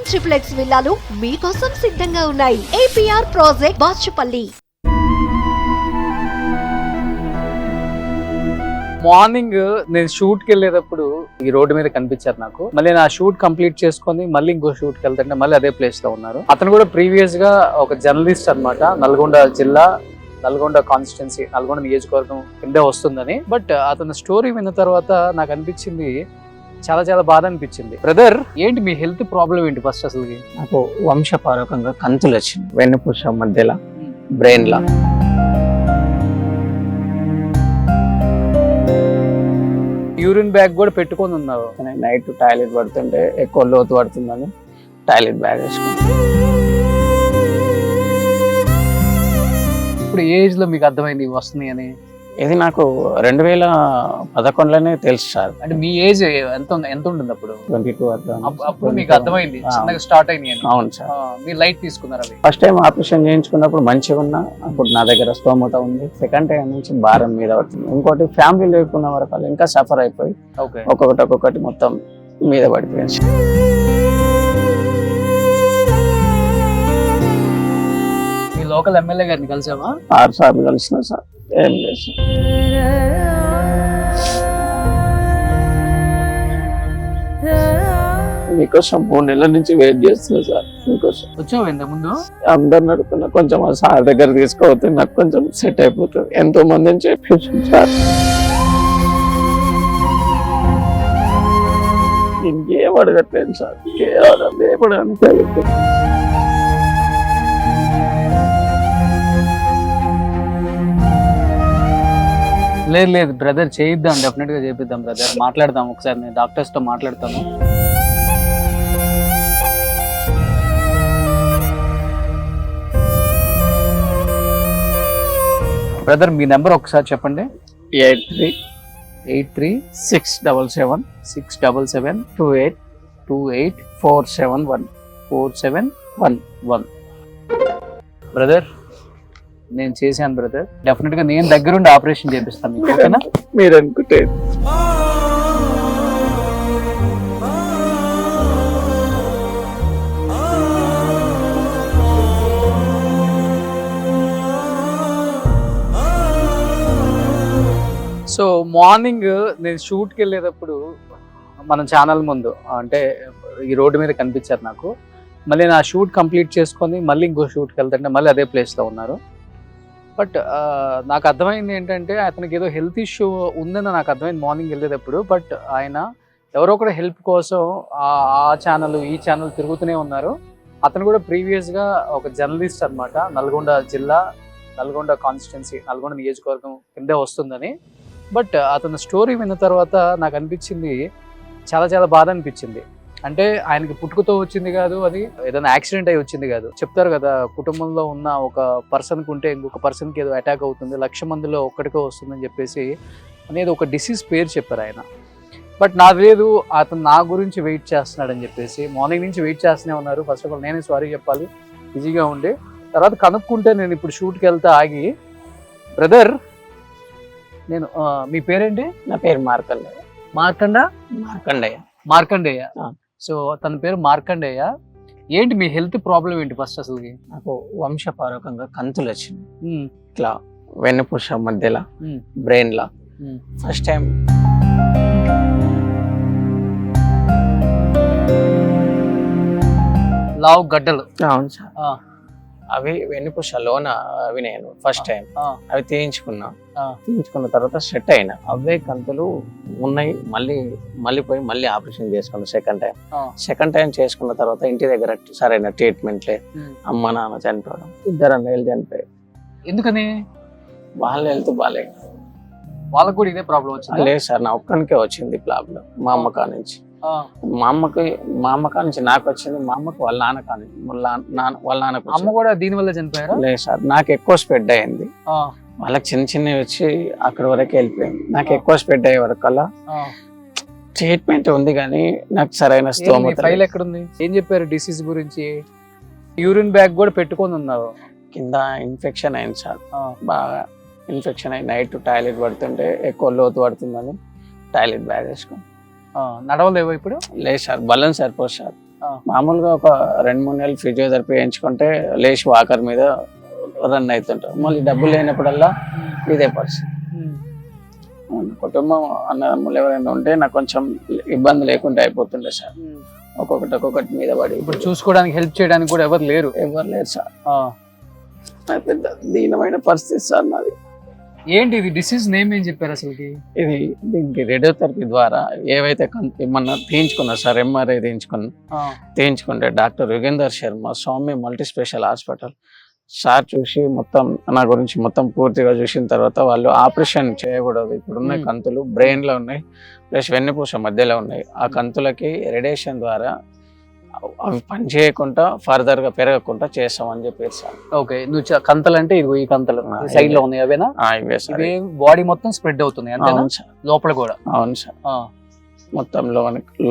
Triplex విల్లాలు మీకోసం సిద్ధంగా ఉన్నాయి. APR project Bachupalli. మార్నింగ్ నేను షూట్ కి వెళ్ళేటప్పుడు ఈ రోడ్డు మీద కనిపించారు నాకు. మళ్ళీ నా షూట్ కంప్లీట్ చేసుకొని మళ్ళీ ఇంకో షూట్ కి వెళ్తుంటే మళ్ళీ అదే ప్లేస్ లో ఉన్నారు. అతను కూడా ప్రీవియస్ గా ఒక జర్నలిస్ట్ అన్నమాట. నల్గొండ జిల్లా, నల్గొండ కాన్స్టిట్యున్సీ, నల్గొండ నియోజకవర్గం కిందే వస్తుందని. బట్ అతని స్టోరీ విన్న తర్వాత నాకు అనిపించింది, చాలా చాలా బాధ అనిపించింది. బ్రదర్, ఏంటి మీ హెల్త్ ప్రాబ్లం ఏంటి ఫస్ట్ అసలుకి? నాకు వంశపారకంగా కంతులు వచ్చింది వెన్నుపూస మధ్యలో, బ్రెయిన్ లా. యూరిన్ బ్యాగ్ కూడా పెట్టుకొని ఉన్నావు. నైట్ టాయిలెట్ పడుతుంటే ఎక్కువ లోతు పడుతుందని టాయిలెట్ బ్యాగ్ వేసుకున్నాను. ఇప్పుడు ఏజ్ లో మీకు అర్థమైంది ఇవి వస్తున్నాయి అని? ఇది నాకు 2011లోనే తెలుసు సార్. అంటే మీ ఏజ్ ఎంత ఉంటుంది అప్పుడు? 22 అట్లా. అప్పుడు మీకు అర్థమైంది చిన్నగా స్టార్ట్ అయింది అని? అవును సార్. మీరు లైట్ తీసుకున్నారు అవి? ఫస్ట్ టైం ఆపరేషన్ చేయించుకున్నప్పుడు మంచిగా ఉన్నా, అప్పుడు నా దగ్గర స్తోమత ఉంది. సెకండ్ టైం నుంచి భారం మీద పడుతుంది. ఇంకోటి ఫ్యామిలీ లేకున్న వరకు ఇంకా సఫర్ అయిపోయి ఒక్కొక్కటి మొత్తం మీద పడిపోయింది. మీ లోకల్ ఎమ్మెల్యే గారిని కలిసావా? 6 సార్లు కలిసిన సార్. ఏం లేదు. మీకోసం 3 నెలల నుంచి వెయిట్ చేస్తున్నా సార్. మీకోసం వచ్చావు ఇంత ముందు? అందరిని అడుగుతున్నా, కొంచెం ఆ సార్ దగ్గర తీసుకోవద్దు, నాకు కొంచెం సెట్ అయిపోతుంది. ఎంతో మందిని చెప్పేసి సార్. ఇంకేం అడగట్లేదు సార్, కేవలం లేపడానికి అడుగుతుంది. లేదు బ్రదర్, చేయిద్దాం, డెఫినెట్ గా చేపిద్దాం బ్రదర్. మాట్లాడదాం ఒకసారి, నేను డాక్టర్స్ తో మాట్లాడతాను. బ్రదర్, మీ నెంబర్ ఒకసారి చెప్పండి. 83-677-28-28-471. బ్రదర్, నేను చేశాను బ్రదర్. డెఫినెట్ గా నేను దగ్గరుండి ఆపరేషన్ చేపిస్తాను మీకు, ఓకేనా? మీరు అనుకుంటే సో మార్నింగ్ నేను షూట్కి వెళ్ళేటప్పుడు మన ఛానల్ ముందు, అంటే ఈ రోడ్డు మీద కనిపించారు నాకు. మళ్ళీ నా షూట్ కంప్లీట్ చేసుకొని మళ్ళీ ఇంకో షూట్కి వెళ్తుంటే మళ్ళీ అదే ప్లేస్లో ఉన్నారు. బట్ నాకు అర్థమైంది ఏంటంటే, అతనికి ఏదో హెల్త్ ఇష్యూ ఉందని నాకు అర్థమైంది మార్నింగ్ వెళ్ళేటప్పుడు. బట్ ఆయన ఎవరో ఒకటి హెల్ప్ కోసం ఆ ఛానల్ ఈ ఛానల్ తిరుగుతూనే ఉన్నారు. అతను కూడా ప్రీవియస్గా ఒక జర్నలిస్ట్ అన్నమాట. నల్గొండ జిల్లా, నల్గొండ కాన్స్టిట్యున్సీ, నల్గొండ నియోజకవర్గం కిందే వస్తుందని. బట్ అతని స్టోరీ విన్న తర్వాత నాకు అనిపించింది, చాలా చాలా బాధ అనిపించింది. అంటే ఆయనకి పుట్టుకతో వచ్చింది కాదు, అది ఏదైనా యాక్సిడెంట్ అయి వచ్చింది కాదు. చెప్తారు కదా, కుటుంబంలో ఉన్న ఒక పర్సన్కి ఉంటే ఇంకొక పర్సన్కి ఏదో అటాక్ అవుతుంది, 1,00,000 మందిలో ఒక్కడికే వస్తుందని చెప్పేసి అనేది ఒక డిసీజ్ పేరు చెప్పారు ఆయన. బట్ నాకు లేదు, అతను నా గురించి వెయిట్ చేస్తున్నాడని చెప్పేసి మార్నింగ్ నుంచి వెయిట్ చేస్తూనే ఉన్నారు. ఫస్ట్ ఆఫ్ ఆల్ నేనే సారీ చెప్పాలి, ఈజీగా ఉండి. తర్వాత కనుక్కుంటే నేను ఇప్పుడు షూట్కి వెళ్తా ఆగి, బ్రదర్ నేను మీ పేరేంటి? నా పేరు మార్కండేయ. మార్కండేయ. సో తన పేరు మార్కండేయ. ఏంటి మీ హెల్త్ ప్రాబ్లం ఏంటి ఫస్ట్ అసలుకి? నాకు వంశపారకంగా కంతులు వచ్చింది ఇట్లా వెన్నుపూస మధ్యలో, బ్రెయిన్ లా. ఫస్ట్ టైం లావు గడ్డలు. అవును సార్. అవి వెన్నుపూస లోన, అవి నేను ఫస్ట్ టైం అవి తీయించుకున్న తర్వాత సెట్ అయినా. అవే కంతులు ఉన్నాయి. మళ్ళీ పోయి మళ్ళీ ఆపరేషన్ చేసుకున్నాను సెకండ్ టైం చేసుకున్న తర్వాత ఇంటి దగ్గర సరైన ట్రీట్మెంట్ లేదు. అమ్మ నాన్న చనిపోవడం, 2 అన్నయ్యలు చనిపోయారు. ఎందుకని? వాళ్ళ హెల్త్ బాగాలేదు. వాళ్ళకు కూడా ఇదే ప్రాబ్లం వచ్చింది? లేదు సార్, నా ఒక్కనికే వచ్చింది ప్రాబ్లం. మా అమ్మ కానించి మా అమ్మ కానించి నాకు వచ్చింది. మా అమ్మకి వాళ్ళ నాన్న కానించి అమ్మ కూడా దీని వల్ల చనిపోయారు? లేదు సార్, నాకు ఎక్కువ స్ప్రెడ్ అయింది. వాళ్ళకి చిన్నవి వచ్చి అక్కడ వరకు వెళ్ళిపోయింది. నాకు ఎక్కువ స్ప్రెడ్ అయ్యే వరకు అలా ట్రీట్మెంట్ ఉంది, కానీ నాకు సరైన స్తోమత. ఫైల్ ఎక్కడుంది? ఏం చెప్పారు డిసీజ్ గురించి? యూరిన్ బ్యాగ్ కూడా పెట్టుకొని ఉన్నారు. కింద ఇన్ఫెక్షన్ అయింది సార్, బాగా ఇన్ఫెక్షన్ అయ్యి నైట్ టాయిలెట్ పడుతుంటే ఎక్కువ లోతు పడుతుందని టాయిలెట్ బ్యాగ్ వేసుకుని. నడవలేవు ఇప్పుడు? లేదు సార్, బలం సరిపోదు సార్. మామూలుగా ఒక 2-3 నెలలు ఫిజియోథెరపీ చేయించుకుంటే లేచి వాకర్ మీద రన్ అవుతుంటారు. మళ్ళీ డబ్బులు లేనప్పుడల్లా ఇదే పరిస్థితి. కుటుంబం అన్నదమ్ములు ఎవరైనా ఉంటే నాకు కొంచెం ఇబ్బంది లేకుండా అయిపోతుండే సార్. ఒక్కొక్కటి మీద పడి ఇప్పుడు చూసుకోవడానికి హెల్ప్ చేయడానికి కూడా ఎవరు లేరు సార్. పెద్ద దీనమైన పరిస్థితి సార్ నాది. ఏంటి ఇది డిసీజ్ నేమ్ ఏం చెప్పారు అసలుకి? ఇది దీనికి రేడియోథెరపీ ద్వారా ఏవైతే ఏమన్నా తీయించుకున్నారు సార్, ఎంఆర్ఐ తీయించుకుంటే doctor Yugender Sharma Soumya multi special hospital sir చూసి మొత్తం నా గురించి మొత్తం పూర్తిగా చూసిన తర్వాత వాళ్ళు ఆపరేషన్ చేయకూడదు, ఇప్పుడున్న కంతులు బ్రెయిన్ లో ఉన్నాయి ప్లస్ వెన్నుపూస మధ్యలో ఉన్నాయి, ఆ కంతులకి రేడియేషన్ ద్వారా అవి పని చేయకుండా ఫర్దర్ గా పెరగకుండా చేస్తామని చెప్పారు సార్. ఓకే, నువ్వు కంతలు అంటే ఇది ఈ కంతలు సైడ్ లో ఉన్నాయి అవేనా? ఇవే సార్. బాడీ మొత్తం స్ప్రెడ్ అవుతుంది లోపల కూడా? అవును సార్, మొత్తం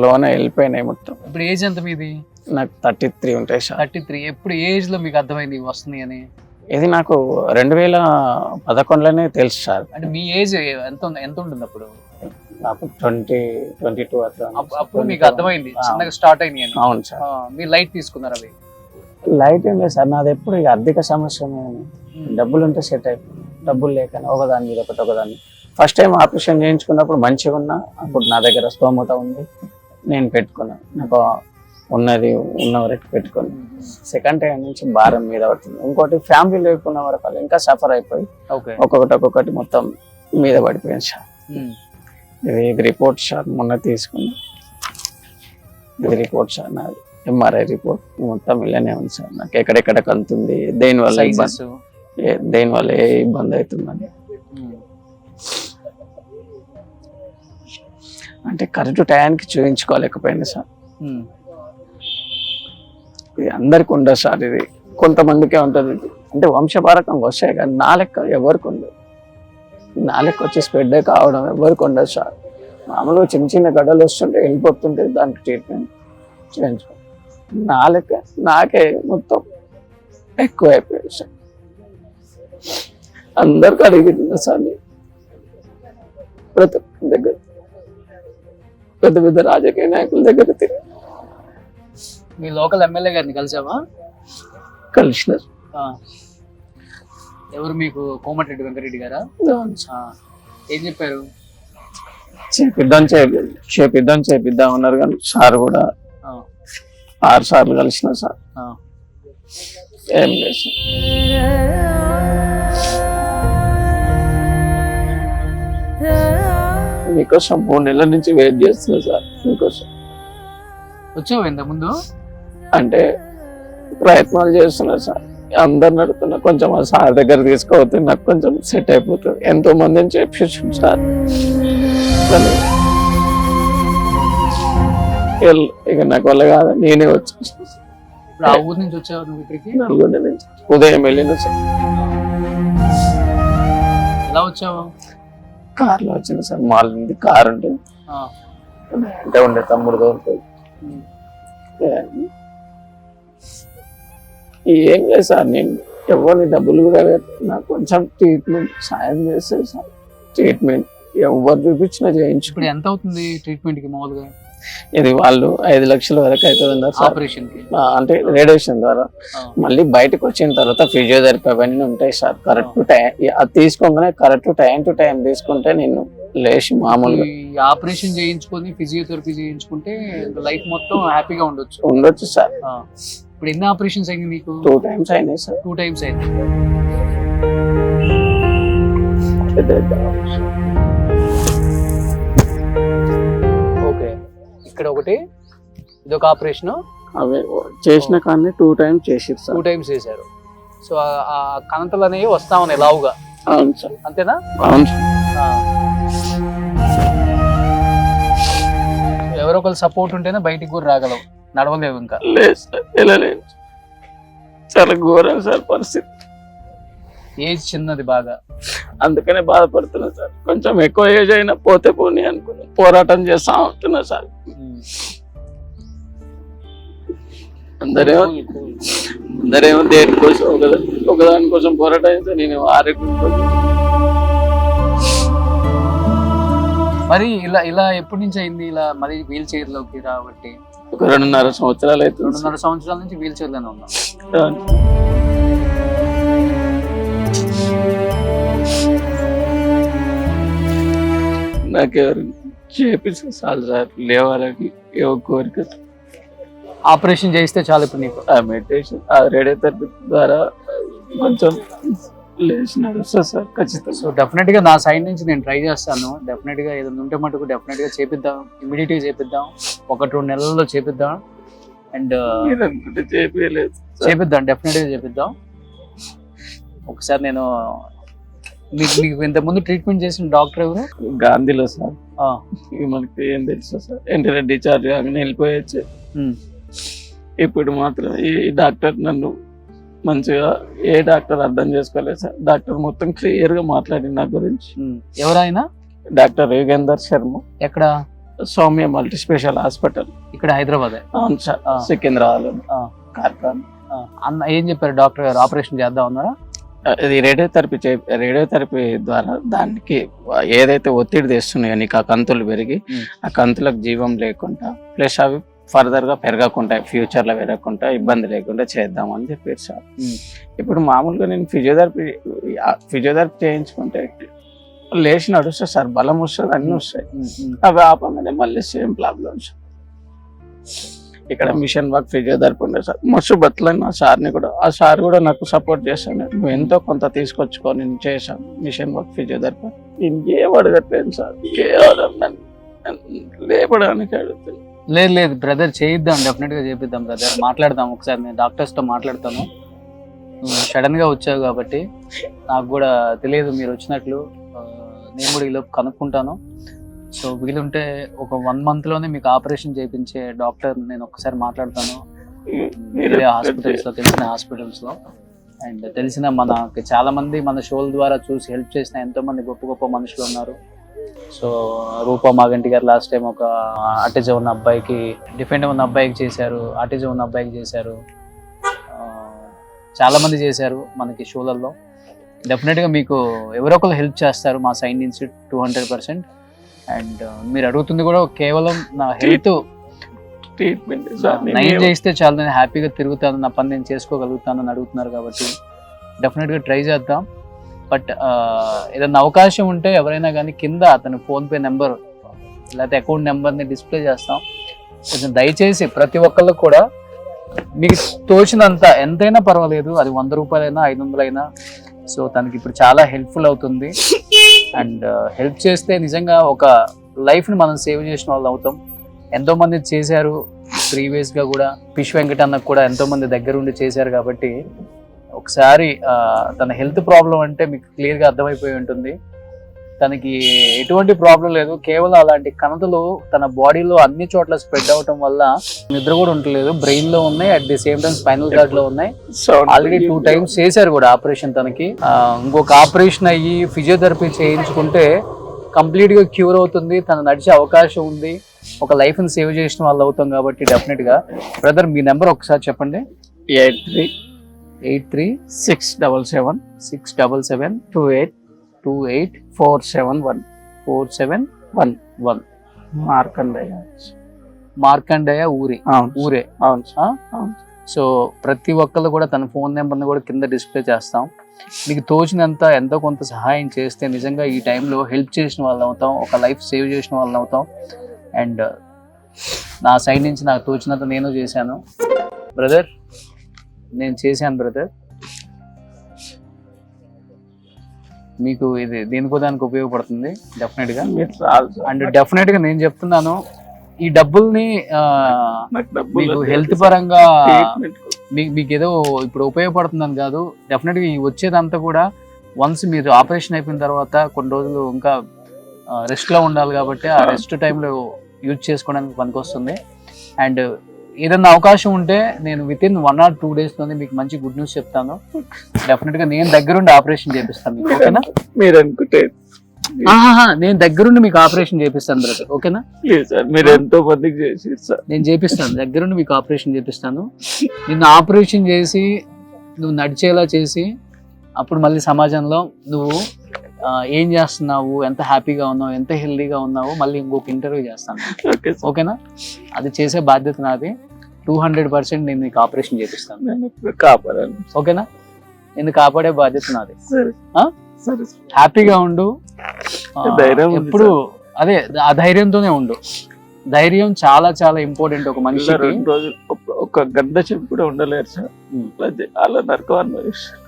లోన వెళ్ళిపోయినాయి మొత్తం. ఇప్పుడు ఏజ్ ఎంత మీది? నాకు 33 ఉంటాయి సార్. 33. ఎప్పుడు ఏజ్ లో మీకు అర్థమైంది వస్తుంది అని? ఇది నాకు 2011లోనే తెలుసు సార్. అంటే మీ ఏజ్ ఎంత ఉంటుంది అప్పుడు? నాకు 22 అట్లా. అప్పుడు మీకు అర్థమైంది చిన్నగా స్టార్ట్ అయింది అని? అవును సార్. మీరు లైట్ తీసుకున్నారు? అవి లైట్ ఏం లేదు సార్, నాది ఎప్పుడు ఇక ఆర్థిక సమస్య. డబ్బులు ఉంటే సెట్ అయిపోయింది, డబ్బులు లేక ఒకదాని మీద ఒకదాన్ని. ఫస్ట్ టైం ఆపరేషన్ చేయించుకున్నప్పుడు మంచిగా ఉన్నా, అప్పుడు నా దగ్గర స్తోమత ఉంది, నేను పెట్టుకున్నాను, నాకు ఉన్న వరకు పెట్టుకుని. సెకండ్ టైం నుంచి భారం మీద పడుతుంది. ఇంకోటి ఫ్యామిలీ లేకున్న వరకు ఇంకా సఫర్ అయిపోయి ఒక్కొక్కటి మొత్తం మీద పడిపోయింది సార్. ఇది రిపోర్ట్ సార్ మొన్న తీసుకున్నా, ఇది రిపోర్ట్ సార్ నాది ఎంఆర్ఐ రిపోర్ట్ మొత్తం ఇలానే ఉంది సార్. నాకు ఎక్కడెక్కడ కంతుంది, దేనివల్ల ఏ ఇబ్బంది అవుతుందని. అంటే కరెక్ట్ టయానికి చూపించుకోలేకపోయింది సార్. ఇది అందరికి ఉండదు సార్, ఇది కొంతమందికే ఉంటుంది. అంటే వంశపారకంగా వస్తాయి కానీ నా లెక్క ఎవరికి ఉండదు. నా లెక్క వచ్చి స్ప్రెడ్ కావడం ఎవరికి ఉండదు సార్. మామూలుగా చిన్న గడ్డలు వస్తుంటే వెళ్ళిపోతుంటే దానికి ట్రీట్మెంట్ చేయించుకో. నా లెక్క నాకే మొత్తం ఎక్కువ అయిపోయింది సార్. అందరికి అడిగింది సార్, ప్రతి దగ్గర పెద్ద రాజకీయ నాయకుల దగ్గర తిరిగి. మీ లోకల్ ఎమ్మెల్యే గారిని కలిసావా? కలిసినారు. ఎవరు మీకు? కోమటిరెడ్డి వెంకరెడ్డి గారా? ఏం చెప్పారు? చేపిద్దాం అన్నారు కానీ సార్ కూడా 6 సార్లు కలిసిన సార్. ఏం లేదు మీకోసం 3 నెలల నుంచి వెయిట్ చేస్తున్నా సార్ మీకోసం. వచ్చావు ఇంత ముందు? అంటే ప్రయత్నాలు చేస్తున్నా సార్, అందరు నడుతున్నా. కొంచెం ఆ సార్ దగ్గర తీసుకోవద్దు, నాకు కొంచెం సెట్ అయిపోతుంది. ఎంతో మందిని చెప్పేసాం సార్, ఇక నాకు వల్ల కాదు, నేనే వచ్చాను. ఆ ఊరు నుంచి వచ్చావు నువ్వు ఇక్కడికి? నల్గొండ నుంచి ఉదయం వెళ్ళిన సార్. ఎలా వచ్చావు? కార్లో వచ్చిన సార్. మాల్ నుండి కార్ ఉంటుంది అంటే ఉండే తమ్ముడు దొరుకుతుంది. ఏం లేదు సార్, నేను ఎవరిని డబ్బులు కూడా నాకు కొంచెం ట్రీట్మెంట్ సాయం చేస్తే సార్. ట్రీట్మెంట్ ఎవరు చూపించినా చేయించు. ఇప్పుడు ఎంత అవుతుంది ట్రీట్మెంట్ కి మామూలుగా? ఇది వాళ్ళు 5 లక్షల వరకు అవుతుంది అన్నారు ఆపరేషన్ కి. అంటే రేడియేషన్ ద్వారా. మళ్ళీ బయటకు వచ్చిన తర్వాత ఫిజియోథెరపీ అవన్నీ ఉంటాయి సార్. కరెక్ట్ టైం అది తీసుకోగానే కరెక్ట్ టైం టు టైం తీసుకుంటే నేను లేచి మామూలుగా ఆపరేషన్ చేయించుకొని ఫిజియోథెరపీ చేయించుకుంటే లైఫ్ మొత్తం హ్యాపీగా ఉండొచ్చు సార్. ఇప్పుడు ఎన్ని ఆపరేషన్స్ అయింది మీకు? 2 టైమ్స్ అయినాయి సార్. 2 టైమ్స్ అయింది. ఓకే, ఇక్కడ ఒకటి, ఇదొక ఆపరేషన్. అవి చేసిన కానీ 2 టైమ్స్ చేసారు సార్. 2 టైమ్స్ చేశారు. సో ఆ కణతలు అనేవి వస్తా ఉన్నాయి లావుగా. అవును సార్. అంతేనా? అవును సార్. ఎవరో ఒకరు సపోర్ట్ ఉంటేనే బయటికి కూడా రాగలవు, నడవలేవు ఇంకా. లేదు సార్, వెళ్ళలేదు. చాలా ఘోరం సార్ పరిస్థితి. ఏజ్ చిన్నది బాగా, అందుకనే బాధపడుతున్నా సార్. కొంచెం ఎక్కువ ఏజ్ అయినా పోతే పోనీ అనుకుని పోరాటం చేస్తా ఉంటున్నా సార్. అందరేమో దేనికోసం ఒకదాని కోసం పోరాటం చేస్తే నేను ఆరోగ్యం కోసం. మరి ఇలా ఎప్పటి నుంచి అయింది ఇలా మరి వీల్ చైర్ లోకి రాబట్టి? ఒక 2.5 సంవత్సరాలు అయితే 2.5 సంవత్సరాల నుంచి వీల్ చైర్లోనే ఉన్నాం. నాకెవరు చేపిస్తే చాలు సార్, లేవాలని ఏవో కోరిక. ఆపరేషన్ చేయిస్తే చాలు ఇప్పుడు నీకు. ఆ మెడిటేషన్, ఆ రేడియోథెరపీ ద్వారా కొంచెం లేచి నడుస్తా సార్ ఖచ్చితంగా. సో డెఫినెట్ గా నా సైడ్ నుంచి నేను ట్రై చేస్తాను. డెఫినెట్ గా ఏదైనా ఉంటే మటుకు డెఫినెట్ గా చేపిద్దాం, ఇమీడియట్ గా చేపిద్దాం, 1-2 నెలల్లో చేపిద్దాం. అండ్ మీరు అనుకుంటే చేపియలేదు చేపిద్దాం, డెఫినెట్ గా చేపిద్దాం. ఒకసారి నేను మీకు ఇంతకుముందు ట్రీట్మెంట్ చేసిన డాక్టర్ ఎవరు? గాంధీలో సార్. ఆ, ఇక మనకి ఏం తెలుసు సార్, వెంటనే డిశ్చార్జ్ కాగానే వెళ్ళిపోయచ్చు. ఉమ్, ఇప్పుడు మాత్రం ఈ డాక్టర్ నన్ను మంచిగా, ఏ డాక్టర్ అర్థం చేసుకోలేదు సార్. డాక్టర్ మొత్తం క్లియర్ గా మాట్లాడింది నా గురించి. ఎవరైనా? డాక్టర్ యోగేందర్ శర్మ, ఎక్కడ? సౌమ్య మల్టీ స్పెషల్ హాస్పిటల్, ఇక్కడ హైదరాబాద్. అవును సార్, సికింద్రాబాద్ కార్ఖాన్. అన్న ఏం చెప్పారు డాక్టర్ గారు? ఆపరేషన్ చేద్దాం అన్నారా? ఇది రేడియోథెరపీ ద్వారా దానికి ఏదైతే ఒత్తిడి తెస్తున్నాయో నీకు, ఆ కంతులు పెరిగి ఆ కంతులకు జీవం లేకుండా, ప్లస్ అవి ఫర్దర్ గా పెరగకుండా, ఫ్యూచర్ లో పెరగకుండా, ఇబ్బంది లేకుండా చేద్దామని చెప్పారు సార్. ఇప్పుడు మామూలుగా నేను ఫిజియోథెరపీ చేయించుకుంటే లేచి నడుస్తా సార్, బలం వస్తుంది, అన్ని వస్తాయి. అవి ఆపగానే మళ్ళీ సేమ్ ప్రాబ్లమ్స్. ఇక్కడ మిషన్ వర్క్ ఫిజియోథెరపీ ఉండే సార్, మస్తు బతులని ఆ సార్ని కూడా, ఆ సార్ కూడా నాకు సపోర్ట్ చేస్తాను. నువ్వు ఎంతో కొంత తీసుకొచ్చుకో, నేను చేశాను మిషన్ వర్క్ ఫిజియోథెరపీ. ఇంకేం అడగట్లేదు సార్, కేవలం లేపడానికి అడుగుతుంది. లేదు బ్రదర్, చేయిద్దాం, డెఫినెట్ గా చేపిద్దాం బ్రదర్. మాట్లాడదాం ఒకసారి, నేను డాక్టర్స్ తో మాట్లాడతాను. సడన్ గా వచ్చావు కాబట్టి నాకు కూడా తెలియదు మీరు వచ్చినట్లు. నేను కూడా ఈలోపు కనుక్కుంటాను. సో వీలుంటే ఒక 1 month లోనే మీకు ఆపరేషన్ చేయించే డాక్టర్ నేను ఒకసారి మాట్లాడతాను. వేరే హాస్పిటల్స్ లో, తెలిసిన హాస్పిటల్స్ లో. అండ్ తెలిసిన మనకి చాలా మంది మన షోల ద్వారా చూసి హెల్ప్ చేసిన ఎంతో మంది గొప్ప గొప్ప మనుషులు ఉన్నారు. సో రూపా మాగంటి గారు లాస్ట్ టైం ఒక ఆటిజం ఉన్న అబ్బాయికి, డిఫెండ్ ఉన్న అబ్బాయికి చేశారు, ఆటిజం ఉన్న అబ్బాయికి చేశారు, చాలా మంది చేశారు మనకి షోలలో. డెఫినెట్గా మీకు ఎవరో ఒకరు హెల్ప్ చేస్తారు మా సైడ్ నుంచి 200%. అండ్ మీరు అడుగుతుంది కూడా కేవలం నా హెల్త్ ట్రీట్మెంట్ నయం చేస్తే చాలు, నేను హ్యాపీగా తిరుగుతాను, నా పని నేను చేసుకోగలుగుతాను అని అడుగుతున్నారు కాబట్టి డెఫినెట్గా ట్రై చేద్దాం. బట్ ఏదన్నా అవకాశం ఉంటే ఎవరైనా కానీ కింద అతని ఫోన్పే నెంబర్ లేకపోతే అకౌంట్ నెంబర్ని డిస్ప్లే చేస్తాం. కొంచెం దయచేసి ప్రతి ఒక్కళ్ళకు కూడా మీకు తోచినంత ఎంతైనా పర్వాలేదు, అది 100 రూపాయలైనా 500 అయినా. సో తనకి ఇప్పుడు చాలా హెల్ప్ఫుల్ అవుతుంది. అండ్ హెల్ప్ చేస్తే నిజంగా ఒక లైఫ్ని మనం సేవ్ చేసిన వాళ్ళు అవుతాం. ఎంతో మంది చేశారు ప్రీవియస్గా కూడా, పిష్ వెంకట అన్నకు కూడా ఎంతో మంది దగ్గరుండి చేశారు. కాబట్టి ఒకసారి తన హెల్త్ ప్రాబ్లం అంటే మీకు క్లియర్గా అర్థమైపోయి ఉంటుంది. తనకి ఎటువంటి ప్రాబ్లం లేదు, కేవలం అలాంటి కణతలు తన బాడీలో అన్ని చోట్ల స్ప్రెడ్ అవటం వల్ల నిద్ర కూడా ఉండలేదు. బ్రెయిన్ లో ఉన్నాయి, at the same time spinal cord లో ఉన్నాయి. ఆల్రెడీ 2 times చేశారు కూడా ఆపరేషన్ తనకి. ఇంకొక ఆపరేషన్ అయ్యి ఫిజియోథెరపీ చేయించుకుంటే కంప్లీట్ గా క్యూర్ అవుతుంది, తను నడిచే అవకాశం ఉంది, ఒక లైఫ్ ని సేవ్ చేసిన వాళ్ళు అవుతాం. కాబట్టి డెఫినెట్ గా బ్రదర్ మీ నెంబర్ ఒకసారి చెప్పండి. 836727284711 మార్కండయ్య ఊరే. అవును. సో ప్రతి ఒక్కళ్ళు కూడా తన ఫోన్ నెంబర్ని కూడా కింద డిస్ప్లే చేస్తాం. మీకు తోచినంత ఎంతో కొంత సహాయం చేస్తే నిజంగా ఈ టైంలో హెల్ప్ చేసిన వాళ్ళని అవుతాం, ఒక లైఫ్ సేవ్ చేసిన వాళ్ళని అవుతాం. అండ్ నా సైడ్ నుంచి నాకు తోచినంత నేను చేశాను బ్రదర్, నేను చేశాను బ్రదర్. మీకు ఇది దేనికో దానికి ఉపయోగపడుతుంది డెఫినెట్గా. అండ్ డెఫినెట్గా నేను చెప్తున్నాను, ఈ డబ్బుల్ని మీకు హెల్త్ పరంగా మీకు ఏదో ఇప్పుడు ఉపయోగపడుతుందని కాదు. డెఫినెట్గా ఈ వచ్చేదంతా కూడా వన్స్ మీరు ఆపరేషన్ అయిపోయిన తర్వాత కొన్ని రోజులు ఇంకా రెస్ట్లో ఉండాలి కాబట్టి ఆ రెస్ట్ టైంలో యూజ్ చేసుకోవడానికి పనికొస్తుంది. అండ్ ఏదన్నా అవకాశం ఉంటే నేను వితిన్ 1 or 2 daysలోనే మీకు మంచి గుడ్ న్యూస్ చెప్తాను. డెఫినెట్గా నేను దగ్గరుండి ఆపరేషన్ చేపిస్తాను మీకు, ఓకేనా? మీరు అనుకుంటే నేను దగ్గరుండి మీకు ఆపరేషన్ చేపిస్తాను బ్రదర్, ఓకేనా? మీరు ఎంతో మందికి చేసి నేను చేపిస్తాను, దగ్గరుండి మీకు ఆపరేషన్ చేపిస్తాను. నిన్ను ఆపరేషన్ చేసి నువ్వు నడిచేలా చేసి అప్పుడు మళ్ళీ సమాజంలో నువ్వు ఏం చేస్తున్నావు, ఎంత హ్యాపీగా ఉన్నావు, ఎంత హెల్దీగా ఉన్నావు, మళ్ళీ ఇంకొక ఇంటర్వ్యూ చేస్తాను. Okay sir. ఓకేనా? అది చేసే బాధ్యత నాది. 200% నేను నీకు ఆపరేషన్ చేపిస్తాను. నేను ఇప్పుడు కాపాడాను. ఓకేనా? నేను కాపాడే బాధ్యత నాది. సరే ఆ? సరే సార్. హ్యాపీగా ఉండు. ధైర్యం ఉంది ఎప్పుడు అదే ఆ ధైర్యంతోనే ఉండు. ధైర్యం చాలా చాలా ఇంపార్టెంట్ ఒక ఇలా మనిషికి. 2 రోజులు ఒక గంట చెప్పు కూడా ఉండలేరు సార్. అది అలా నరకం అనిపిస్తుంది.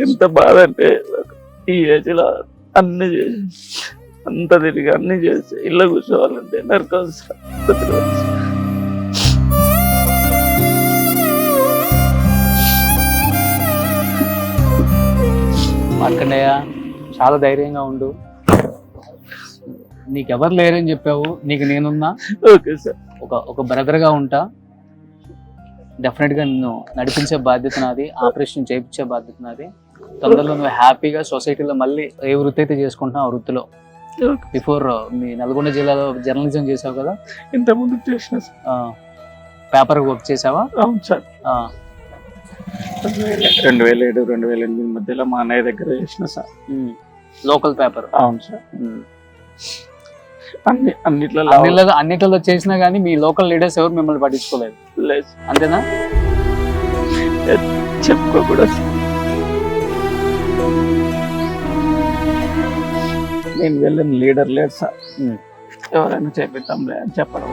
ఎంత బాధ అంటే ఈ ఏజ్ లో అన్ని చేసి అంత తిరిగి అన్ని చేసి ఇల్లు కూర్చోవాలంటే నరకం సార్. ప్రతిరోజు. మార్కండేయ, చాలా ధైర్యంగా ఉండు. నీకెవరు లేరని చెప్పావు, నీకు నేనున్నా. Okay sir. ఒక బ్రదర్గా ఉంటా. డెఫినెట్గా నిన్ను నడిపించే బాధ్యత నాది, ఆపరేషన్ చేయించే బాధ్యత నాది. తొందరలో నువ్వు హ్యాపీగా సొసైటీలో మళ్ళీ ఏ వృత్తి అయితే చేసుకుంటున్నావు ఆ వృత్తిలో. బిఫోర్ మీ నల్గొండ జిల్లాలో జర్నలిజం చేసావు కదా, ఇంత ముందు చేసిన సార్. పేపర్ వర్క్ చేసావా? అవును సార్. 2007, 2008 మధ్యలో మా అన్నయ్య దగ్గర చేసిన సార్. Local paper. అవును సార్. అన్నిట్లలో చేసినా గానీ మీ లోకల్ లీడర్స్ ఎవరు మిమ్మల్ని పట్టించుకోలేదు. లేదు. అంతేనా? చెప్పుకోకూడదు. నేను వెళ్ళిన లీడర్ లేదు సార్. ఎవరైనా చేపిద్దాంలే అని చెప్పడం.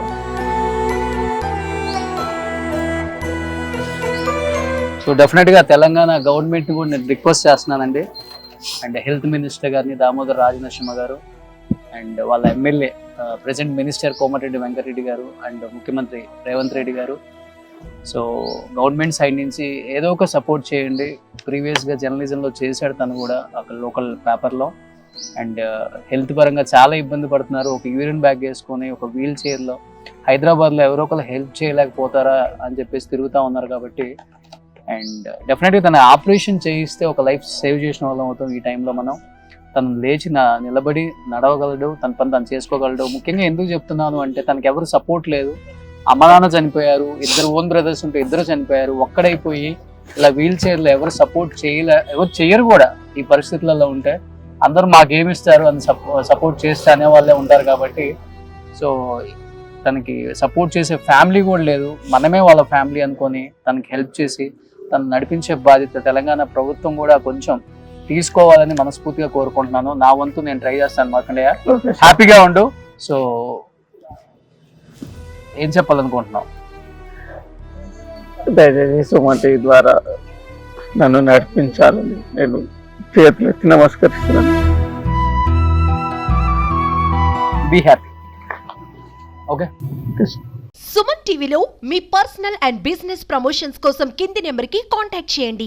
సో డెఫినెట్గా తెలంగాణ గవర్నమెంట్ని కూడా నేను రిక్వెస్ట్ చేస్తున్నానండి. అండ్ హెల్త్ మినిస్టర్ గారిని దామోదర్ రాజనరసింహ గారు, అండ్ వాళ్ళ MLA present minister Komatireddy Venkatareddy garu, and ముఖ్యమంత్రి రేవంత్ రెడ్డి గారు. సో గవర్నమెంట్ సైడ్ నుంచి ఏదో ఒక సపోర్ట్ చేయండి. ప్రీవియస్గా జర్నలిజంలో చేశాడు తను కూడా అక్కడ లోకల్ పేపర్లో. అండ్ హెల్త్ పరంగా చాలా ఇబ్బంది పడుతున్నారు. ఒక యూరిన్ బ్యాగ్ వేసుకొని ఒక వీల్ చైర్లో హైదరాబాద్లో ఎవరో ఒకరు హెల్ప్ చేయలేకపోతారా అని చెప్పేసి తిరుగుతూ ఉన్నారు. కాబట్టి అండ్ డెఫినెట్గా తన ఆపరేషన్ చేయిస్తే ఒక లైఫ్ సేవ్ చేసిన వాళ్ళం అవుతాం. ఈ టైంలో మనం తను లేచి నిలబడి నడవగలడు, తన పని తను చేసుకోగలడు. ముఖ్యంగా ఎందుకు చెప్తున్నాను అంటే తనకి ఎవరు సపోర్ట్ లేదు. అమ్మ నాన్న చనిపోయారు, 2 ఓన్ బ్రదర్స్ ఉంటే 2 చనిపోయారు, ఒక్కడైపోయి ఇలా వీల్ చైర్లో ఎవరు సపోర్ట్ ఎవరు చెయ్యరు కూడా. ఈ పరిస్థితులలో ఉంటే అందరూ మాకేమిస్తారు అని సపోర్ట్ చేస్తే అనే వాళ్ళే ఉంటారు. కాబట్టి సో తనకి సపోర్ట్ చేసే ఫ్యామిలీ కూడా లేదు. మనమే వాళ్ళ ఫ్యామిలీ అనుకొని తనకి హెల్ప్ చేసి తను నడిపించే బాధ్యత తెలంగాణ ప్రభుత్వం కూడా కొంచెం తీసుకోవాలని మనస్ఫూర్తిగా కోరుకుంటున్నాను. నా వంతు నేను ట్రై చేస్తాను. మార్కండేయ, హ్యాపీగా ఉండు. సో ఏం చెప్పాలనుకుంటున్నావు? దయచేసి సుమన్ టీవీ ద్వారా నన్ను నడిపించాలని నేను చేతులెత్తి నమస్కరిస్తున్నాను. Be happy. ఓకే. సుమన్ టీవీలో మీ పర్సనల్ అండ్ బిజినెస్ ప్రమోషన్స్ కోసం కింది నెంబర్కి కాంటాక్ట్ చేయండి.